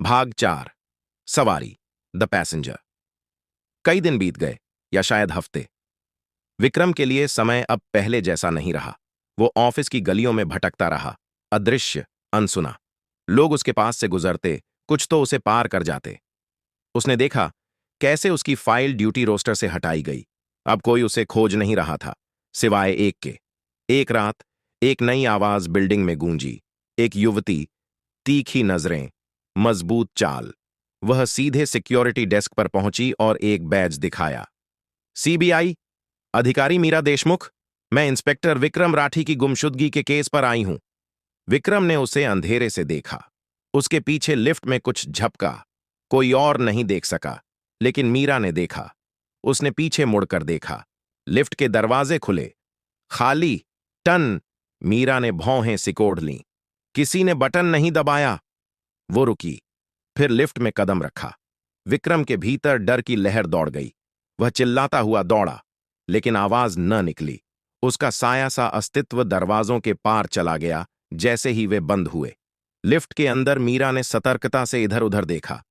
भाग 4। सवारी, the passenger. कई दिन बीत गए, या शायद हफ्ते। विक्रम के लिए समय अब पहले जैसा नहीं रहा। वो ऑफिस की गलियों में भटकता रहा, अदृश्य, अनसुना। लोग उसके पास से गुजरते, कुछ तो उसे पार कर जाते। उसने देखा कैसे उसकी फाइल ड्यूटी रोस्टर से हटाई गई। अब कोई उसे खोज नहीं रहा था, सिवाय एक के। एक रात एक नई आवाज बिल्डिंग में गूंजी। एक युवती, तीखी नजरें, मजबूत चाल। वह सीधे सिक्योरिटी डेस्क पर पहुंची और एक बैज दिखाया। सीबीआई अधिकारी मीरा देशमुख, मैं इंस्पेक्टर विक्रम राठी की गुमशुदगी के केस पर आई हूं। विक्रम ने उसे अंधेरे से देखा। उसके पीछे लिफ्ट में कुछ झपका। कोई और नहीं देख सका, लेकिन मीरा ने देखा। उसने पीछे मुड़कर देखा। लिफ्ट के दरवाजे खुले, खाली, टन। मीरा ने भौहें सिकोड़ लीं। किसी ने बटन नहीं दबाया। वो रुकी, फिर लिफ्ट में कदम रखा। विक्रम के भीतर डर की लहर दौड़ गई। वह चिल्लाता हुआ दौड़ा, लेकिन आवाज न निकली। उसका साया सा अस्तित्व दरवाजों के पार चला गया जैसे ही वे बंद हुए। लिफ्ट के अंदर मीरा ने सतर्कता से इधर उधर देखा।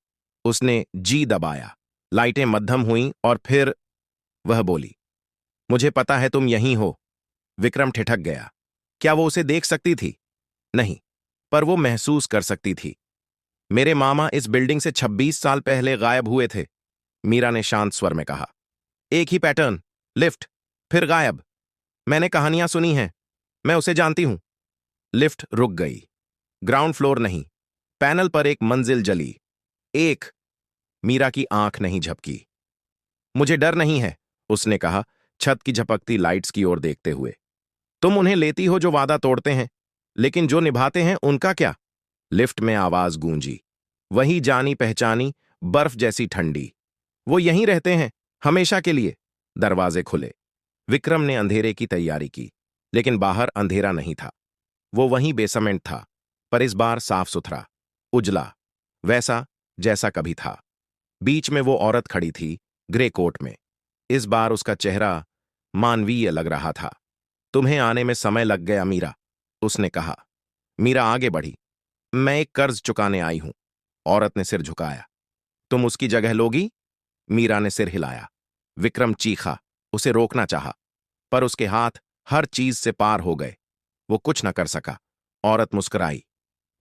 उसने जी दबाया। लाइटें मध्यम हुईं और फिर वह बोली, मुझे पता है तुम यहीं हो। विक्रम ठिठक गया। क्या वो उसे देख सकती थी? नहीं, पर वो महसूस कर सकती थी। मेरे मामा इस बिल्डिंग से 26 साल पहले गायब हुए थे, मीरा ने शांत स्वर में कहा। एक ही पैटर्न, लिफ्ट, फिर गायब। मैंने कहानियां सुनी हैं, मैं उसे जानती हूं। लिफ्ट रुक गई। ग्राउंड फ्लोर नहीं, पैनल पर एक मंजिल जली। एक। मीरा की आंख नहीं झपकी। मुझे डर नहीं है, उसने कहा, छत की झपकती लाइट्स की ओर देखते हुए। तुम उन्हें लेती हो जो वादा तोड़ते हैं, लेकिन जो निभाते हैं उनका क्या? लिफ्ट में आवाज गूंजी, वही जानी पहचानी, बर्फ जैसी ठंडी। वो यहीं रहते हैं, हमेशा के लिए। दरवाजे खुले। विक्रम ने अंधेरे की तैयारी की, लेकिन बाहर अंधेरा नहीं था। वो वहीं बेसमेंट था, पर इस बार साफ सुथरा, उजला, वैसा जैसा कभी था। बीच में वो औरत खड़ी थी, ग्रे कोट में। इस बार उसका चेहरा मानवीय लग रहा था। तुम्हें आने में समय लग गया मीरा, उसने कहा। मीरा आगे बढ़ी। मैं एक कर्ज चुकाने आई हूं। औरत ने सिर झुकाया। तुम उसकी जगह लोगी? मीरा ने सिर हिलाया। विक्रम चीखा, उसे रोकना चाहा, पर उसके हाथ हर चीज से पार हो गए। वो कुछ न कर सका। औरत मुस्कुराई।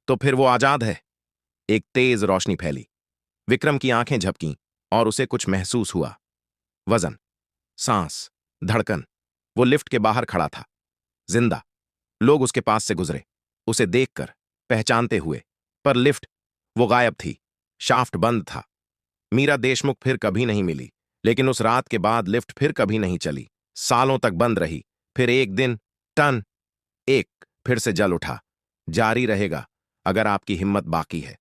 तो फिर वो आजाद है। एक तेज रोशनी फैली। विक्रम की आंखें झपकीं और उसे कुछ महसूस हुआ। वजन, सांस, धड़कन। वो लिफ्ट के बाहर खड़ा था, जिंदा। लोग उसके पास से गुजरे, उसे देखकर, पहचानते हुए, पर लिफ्ट, वो गायब थी। शाफ्ट बंद था। मीरा देशमुख फिर कभी नहीं मिली, लेकिन उस रात के बाद लिफ्ट फिर कभी नहीं चली। सालों तक बंद रही। फिर एक दिन, टन, एक, फिर से जल उठा। जारी रहेगा, अगर आपकी हिम्मत बाकी है।